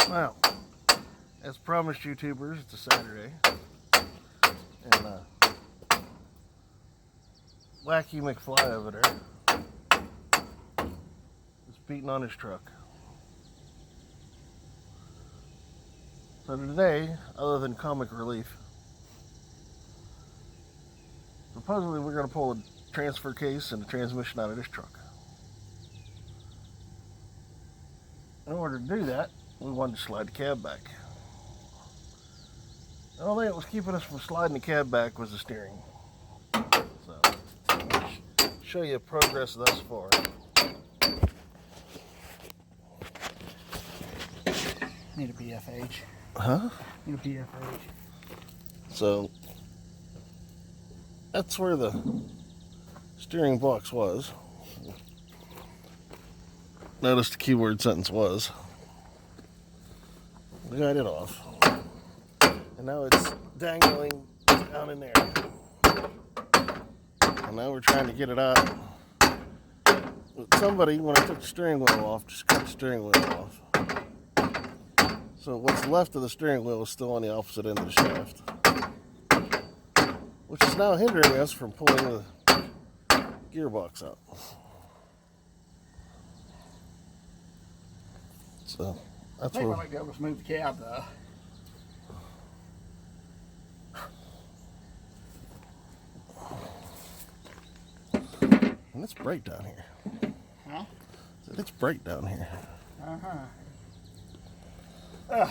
Well, as promised, YouTubers, it's a Saturday, and Wacky McFly over there is beating on his truck. So today, other than comic relief, supposedly we're going to pull a transfer case and a transmission out of this truck. In order to do that, we wanted to slide the cab back. The only thing that was keeping us from sliding the cab back was the steering. So, I'll show you progress thus far. Need a BFH. Huh? Need a BFH. So, that's where the steering box was. Notice the keyword sentence was. We got it off. And now it's dangling down in there. And now we're trying to get it out. But somebody, when I took the steering wheel off, just cut the steering wheel off. So what's left of the steering wheel is still on the opposite end of the shaft, which is now hindering us from pulling the gearbox out. So that's I think where I might be able to move the cab though. and it's bright down here. Huh? It's bright down here. Uh-huh.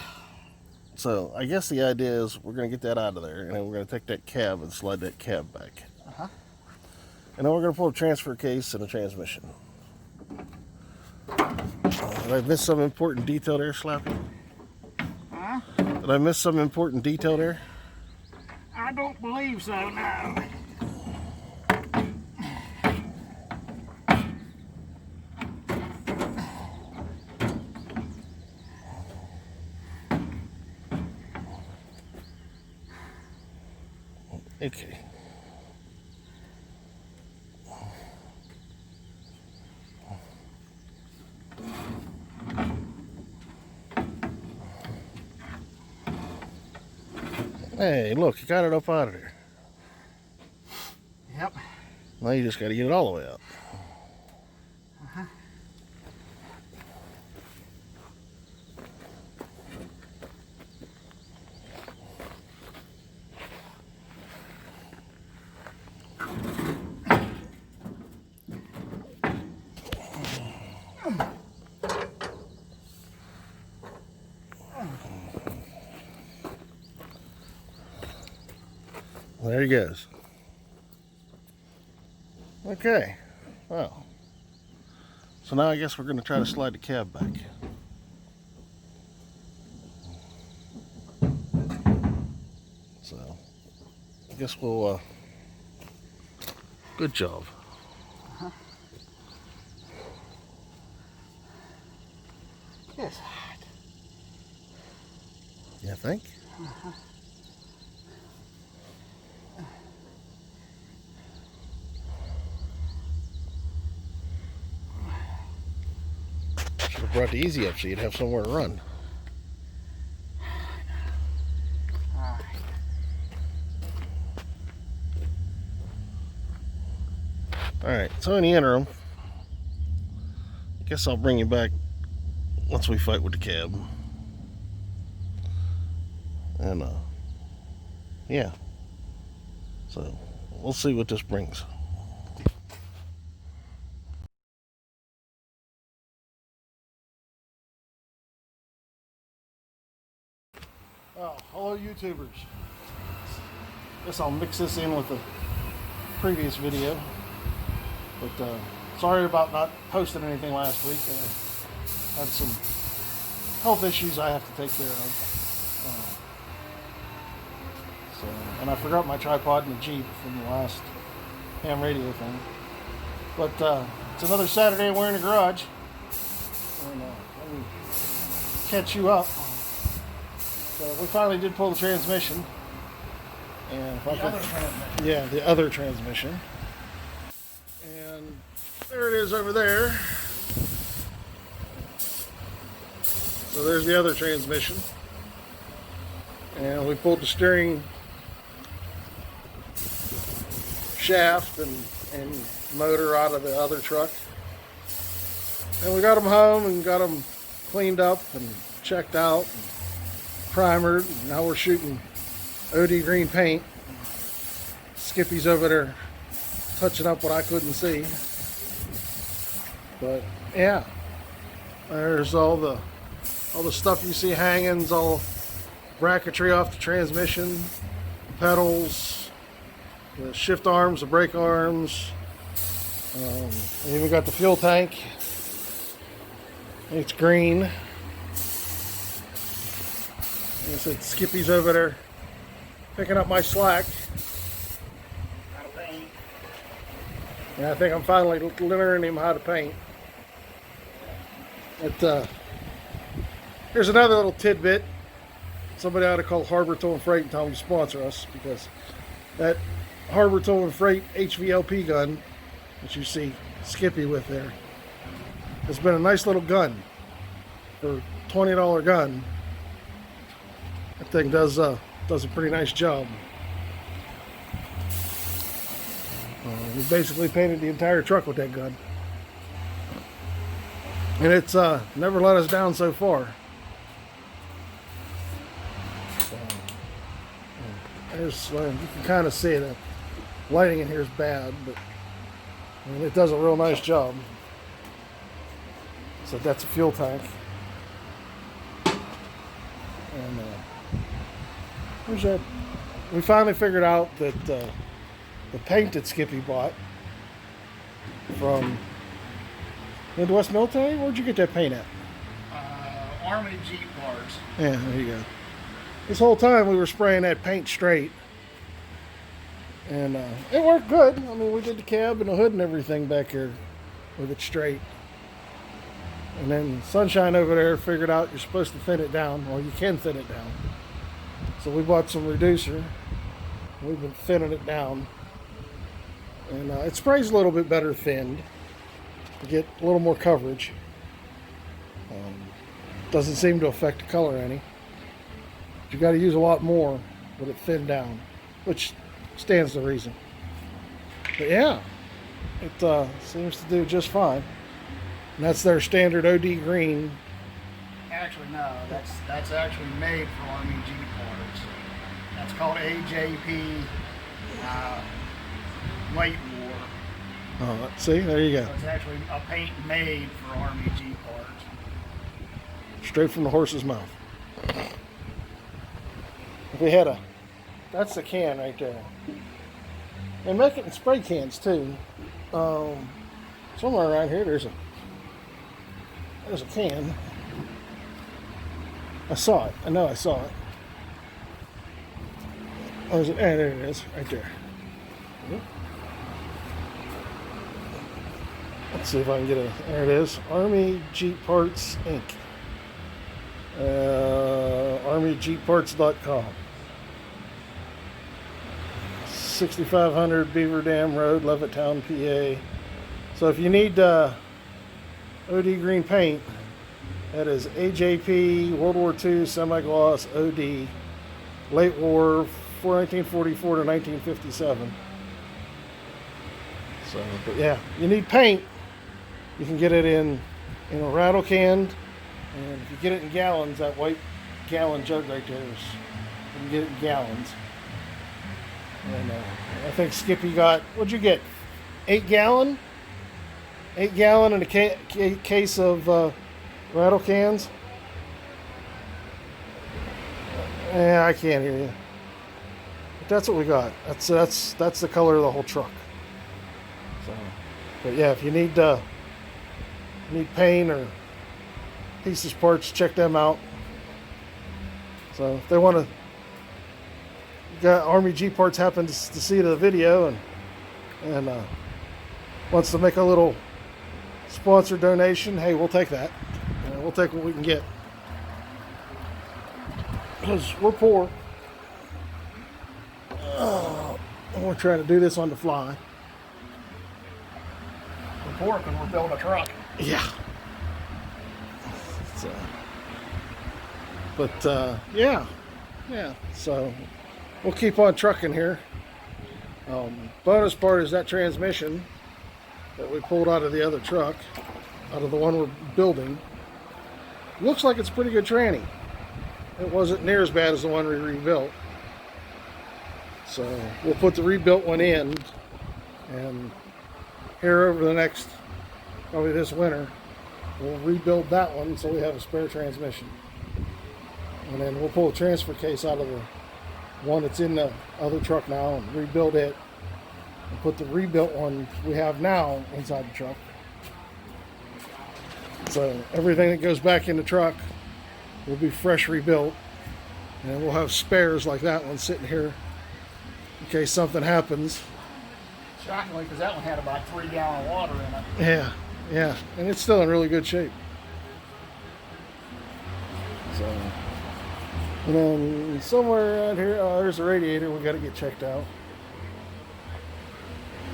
So I guess the idea is we're going to get that out of there, and then we're going to take that cab and slide that cab back. Uh-huh. And then we're going to pull a transfer case and a transmission. Did I miss some important detail there, Slappy? Huh? Did I miss some important detail there? I don't believe so, no. Okay. Hey, look, you got it up out of there. Yep. Now you just got to get it all the way out. Uh-huh. There he goes. Okay. Well. So now I guess we're going to try to slide the cab back. So I guess we'll good job. Uh-huh. It's hot. You think? Uh-huh. Should have brought the easy up so you'd have somewhere to run. Alright. Alright, so in the interim, I guess I'll bring you back once we fight with the cab. And yeah. So we'll see what this brings. Oh, hello YouTubers. Guess I'll mix this in with the previous video. But sorry about not posting anything last week. I had some health issues I have to take care of. And I forgot my tripod in the Jeep from the last ham radio thing. But it's another Saturday and we're in the garage. And let me catch you up. So we finally did pull the transmission. And if I could, yeah, the other transmission. And there it is over there. So there's the other transmission. And we pulled the steering shaft and motor out of the other truck. And we got them home and got them cleaned up and checked out and primered. And now we're shooting OD green paint. Skippy's over there touching up what I couldn't see. But yeah, there's all the stuff you see hangings, all bracketry off the transmission, pedals, the shift arms, the brake arms. And even got the fuel tank. It's green. Like I said, Skippy's over there picking up my slack. How to paint. And I think I'm finally learning him how to paint. Here's another little tidbit. Somebody ought to call Harbor Tow and Freight and tell them to sponsor us, because that Harbor Tow and Freight HVLP gun that you see Skippy with there has been a nice little gun for a $20 gun. That thing does a pretty nice job. We basically painted the entire truck with that gun, and it's never let us down so far. There's, you can kind of see the lighting in here is bad, but I mean, it does a real nice job. So that's a fuel tank. And where's that? We finally figured out that the paint that Skippy bought from Midwest Military, where'd you get that paint at? Army Jeep parts. Yeah, there you go. This whole time we were spraying that paint straight, and it worked good. I mean, we did the cab and the hood and everything back here with it straight. And then Sunshine over there figured out you're supposed to thin it down. Well, you can thin it down. So we bought some reducer. We've been thinning it down. And it sprays a little bit better thinned to get a little more coverage. Doesn't seem to affect the color any. You got to use a lot more with it thinned down, which stands to reason. But yeah, it seems to do just fine. And that's their standard OD green. Actually, no, that's actually made for Army Jeep parts. That's called AJP White War. Oh, see, there you go. So it's actually a paint made for Army Jeep parts. Straight from the horse's mouth. If we had that's the can right there. They make it in spray cans too. Somewhere around here there's a can. I saw it. I know I saw it. Oh, is it? There it is, right there. Let's see if I can get there it is. Army Jeep Parts Inc. ArmyJeepParts.com. 6500 Beaver Dam Road, Levittown, PA. So if you need OD green paint, that is AJP World War II semi-gloss OD, late war, 1944 to 1957. So, but yeah, you need paint. You can get it in a rattle can, and if you get it in gallons, that white gallon jug right there is, you can get it in gallons. And I think Skippy got, what'd you get? 8 gallon? 8 gallon in a case of rattle cans? Yeah, I can't hear you. But that's what we got. That's the color of the whole truck. So, but yeah, if you need paint or pieces, parts, check them out. So if they want to, got Army Jeep Parts happens to see the video and wants to make a little sponsor donation, hey, we'll take that. We'll take what we can get, because we're poor. We're trying to do this on the fly. We're poor because we're building a truck. Yeah. So, But yeah. So we'll keep on trucking here. Bonus part is that transmission that we pulled out of the other truck, out of the one we're building. Looks like it's a pretty good tranny. It wasn't near as bad as the one we rebuilt. So we'll put the rebuilt one in, and here over the next, probably this winter, we'll rebuild that one so we have a spare transmission. And then we'll pull a transfer case out of the one that's in the other truck now and rebuild it, and put the rebuilt one we have now inside the truck. So everything that goes back in the truck will be fresh rebuilt, and we'll have spares like that one sitting here in case something happens. Shockingly, because that one had about 3 gallons of water in it. Yeah, and it's still in really good shape. So, and then somewhere around here, oh, there's a radiator we got to get checked out.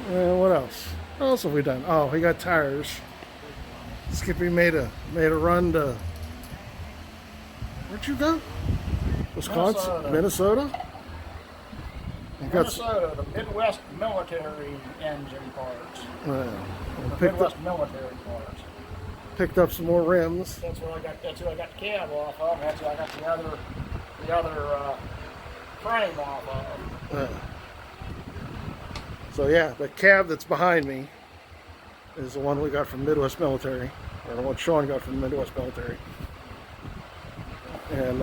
And what else? What else have we done? Oh, we got tires. Skippy made a run to, where'd you go? Wisconsin, Minnesota. Minnesota, the Midwest military engine parts. The Midwest military parts. Picked up some more rims. That's who I got the cab off of. And that's who I got the other frame off of. So yeah, the cab that's behind me is the one we got from Midwest Military, or the one Sean got from Midwest Military. And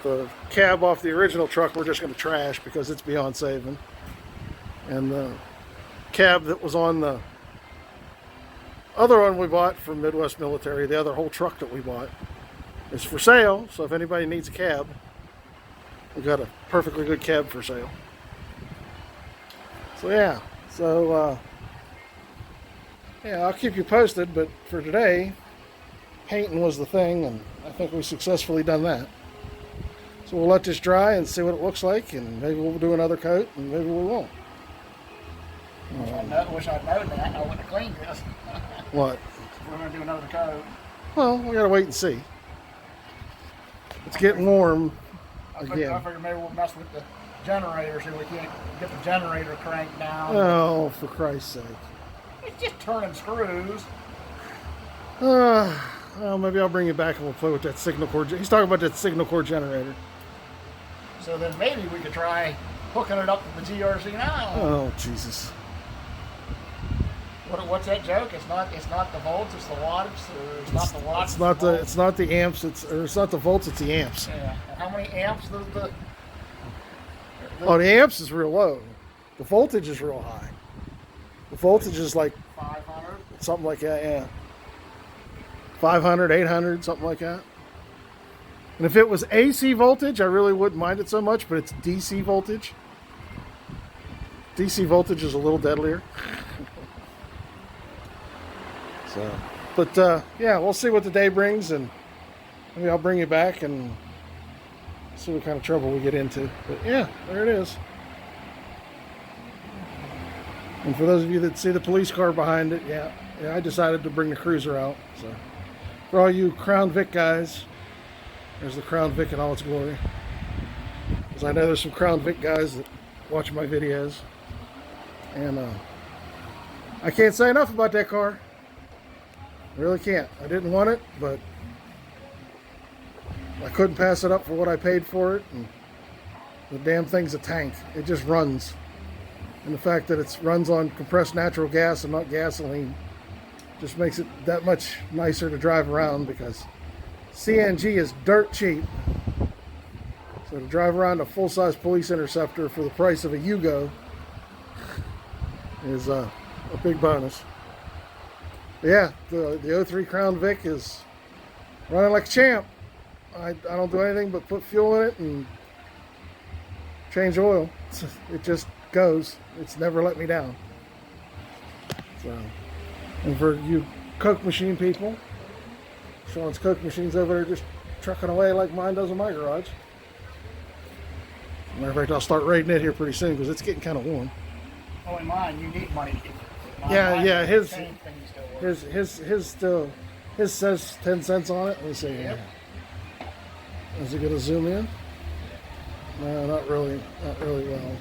the cab off the original truck we're just going to trash because it's beyond saving. And the cab that was on the other one we bought from Midwest Military, the other whole truck that we bought, is for sale. So if anybody needs a cab, we got a perfectly good cab for sale. So yeah, yeah, I'll keep you posted, but for today, painting was the thing, and I think we've successfully done that. So we'll let this dry and see what it looks like, and maybe we'll do another coat, and maybe we won't. Wish I'd known that. I wouldn't have cleaned this. What? If we're going to do another coat. Well, we gotta wait and see. It's getting warm again. I figure maybe we'll mess with the generator so we can't get the generator cranked down. Oh, for Christ's sake. It's just turning screws. Well, maybe I'll bring you back and we'll play with that signal cord. He's talking about that signal cord generator. So then maybe we could try hooking it up to the GRC now. Oh, Jesus. What's that joke? It's not the volts, it's the wattage. Or it's not the watts. It's not the amps. It's not the volts. It's the amps. Yeah. And how many amps does the? Oh, the amps is real low. The voltage is real high. The voltage is like 500. Something like that. Yeah. 500, 800, something like that. And if it was AC voltage, I really wouldn't mind it so much. But it's DC voltage. DC voltage is a little deadlier. So, but yeah, we'll see what the day brings, and maybe I'll bring you back and see what kind of trouble we get into. But yeah, there it is. And for those of you that see the police car behind it, yeah, I decided to bring the cruiser out. So for all you Crown Vic guys, there's the Crown Vic in all its glory. Because I know there's some Crown Vic guys that watch my videos, and I can't say enough about that car. I really can't. I didn't want it, but I couldn't pass it up for what I paid for it. And the damn thing's a tank. It just runs. And the fact that it runs on compressed natural gas and not gasoline just makes it that much nicer to drive around, because CNG is dirt cheap. So to drive around a full-size police interceptor for the price of a Yugo is a big bonus. Yeah, the 03 Crown Vic is running like a champ. I don't do anything but put fuel in it and change oil. It just goes. It's never let me down. So, and for you Coke machine people, Sean's Coke machine's over there just trucking away like mine does in my garage. Matter of fact, I'll start raiding it here pretty soon because it's getting kind of warm. Oh, in mine, you need money. Yeah, his says 10 cents on it. Let me see. Yep. Is it going to zoom in? No, not really. Not really well.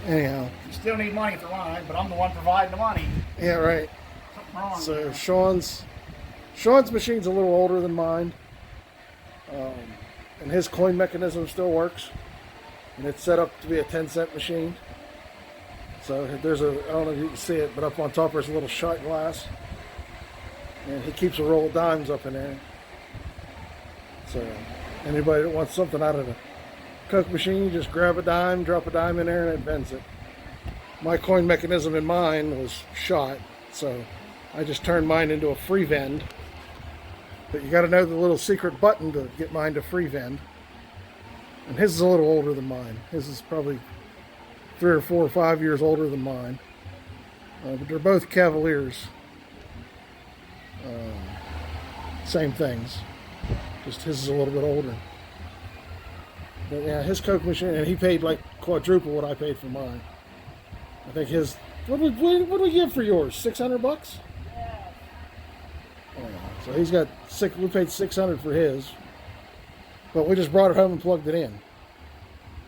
Anyhow. You still need money for mine, but I'm the one providing the money. Yeah, right. Something wrong So there. Sean's machine's a little older than mine, and his coin mechanism still works, and it's set up to be a 10-cent machine. So there's I don't know if you can see it, but up on top there's a little shot glass, and he keeps a roll of dimes up in there. So anybody that wants something out of the Coke machine, you just grab a dime, drop a dime in there, and it vends it. My coin mechanism in mine was shot, so I just turned mine into a free vend. But you got to know the little secret button to get mine to free vend. And his is a little older than mine. His is probably 3 or 4 or 5 years older than mine. But they're both Cavaliers. Same things. Just his is a little bit older. But yeah, his Coke machine, and he paid like quadruple what I paid for mine. I think his, what do we give for yours? $600? So he's got we paid $600 for his, but we just brought it home and plugged it in.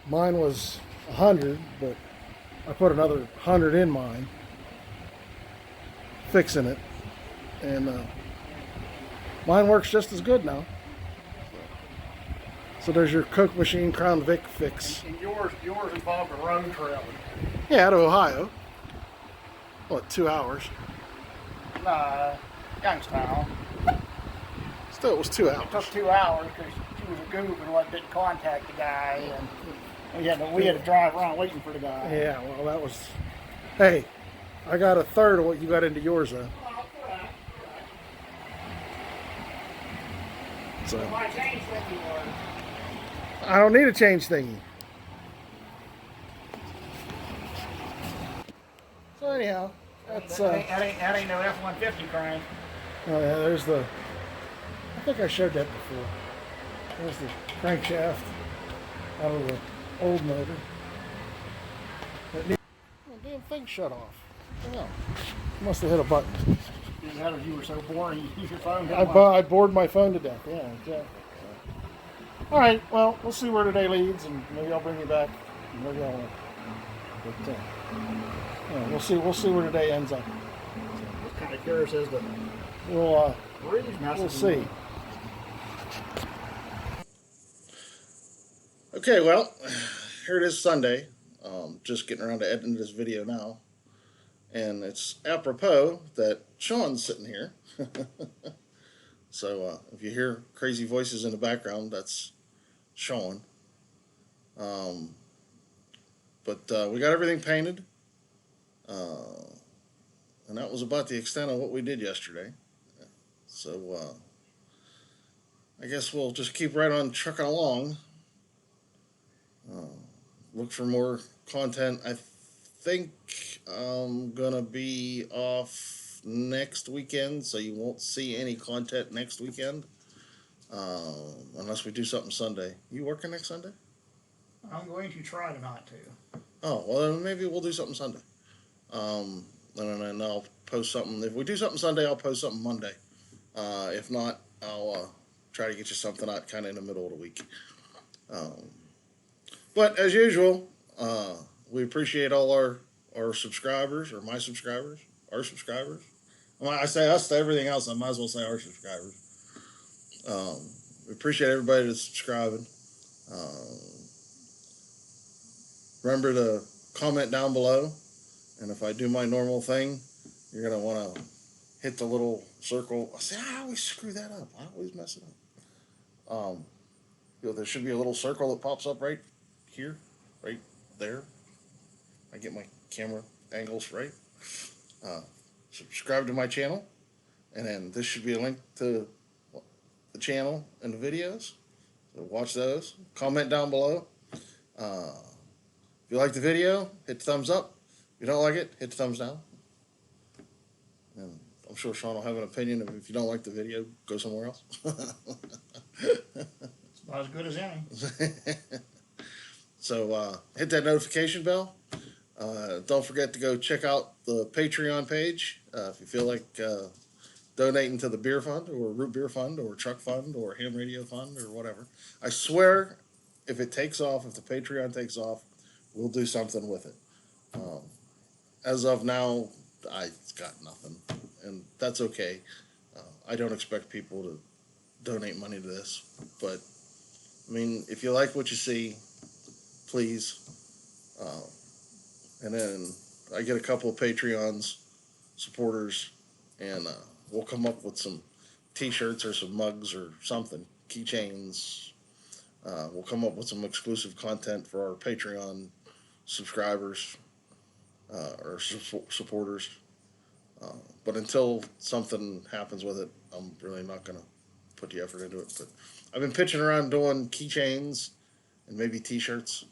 Mine was $100, but I put another $100 in mine, fixing it, and mine works just as good now. So there's your Coke machine Crown Vic fix. And yours involved a road trip. Yeah, out of Ohio. What, 2 hours? Nah, Youngstown. Still, it was 2 hours. It took 2 hours because she was a goof and didn't contact the guy, and we had to drive around waiting for the guy. Yeah, well, that was. Hey, I got a third of what you got into yours, though. So My change thingy was. I don't need a change thingy. So anyhow, that's. That ain't no F-150 crank. Oh yeah, there's the. I think I showed that before. There's the crankshaft out of the old motor. Oh, damn thing shut off. Oh, must have hit a button. You were so boring, you use your phone. I bored my phone to death. Yeah, exactly. So. All right. Well, we'll see where today leads, and maybe I'll bring you back. Maybe I won't. But yeah, we'll see. We'll see where today ends up. I'm kind of curious as to. We'll see. Okay, well, here it is Sunday. Just getting around to editing this video now. And it's apropos that Sean's sitting here. So if you hear crazy voices in the background, that's Sean. But we got everything painted. And that was about the extent of what we did yesterday. So I guess we'll just keep right on trucking along. Look for more content. I think I'm gonna be off next weekend, so you won't see any content next weekend, unless we do something Sunday. You working next Sunday? I'm going to try to not to. Oh, well then maybe we'll do something Sunday. And then I'll post something. If we do something Sunday, I'll post something Monday. If not, I'll try to get you something out kind of in the middle of the week. But as usual, we appreciate all our subscribers, or my subscribers, our subscribers. When I say us to everything else, I might as well say our subscribers. We appreciate everybody that's subscribing. Remember to comment down below, and if I do my normal thing, you're going to want to hit the little circle. I say, I always screw that up. I always mess it up. There should be a little circle that pops up right here, right there. I get my camera angles right. Subscribe to my channel, and then this should be a link to the channel and the videos. So watch those. Comment down below. If you like the video, hit the thumbs up. If you don't like it, hit the thumbs down. And I'm sure Sean will have an opinion. If you don't like the video, go somewhere else. It's about as good as any. So hit that notification bell. Don't forget to go check out the Patreon page if you feel like donating to the beer fund or root beer fund or truck fund or ham radio fund or whatever. I swear, if it takes off, if the Patreon takes off, we'll do something with it. Um, as of now, I got nothing, and that's okay. I don't expect people to donate money to this, but I mean, if you like what you see, please. And then I get a couple of Patreons supporters, and we'll come up with some T-shirts or some mugs or something, keychains. We'll come up with some exclusive content for our Patreon subscribers or supporters. Uh, but until something happens with it, I'm really not going to put the effort into it. But I've been pitching around doing keychains and maybe T-shirts.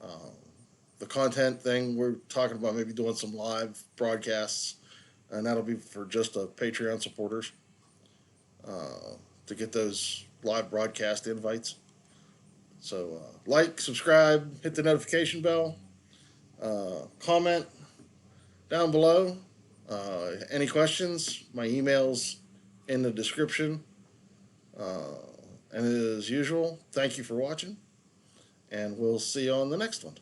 Uh, the content thing, we're talking about maybe doing some live broadcasts, and that'll be for just Patreon supporters to get those live broadcast invites. So like, subscribe, hit the notification bell, comment down below. Any questions? My email's in the description. And as usual, thank you for watching, and we'll see you on the next one.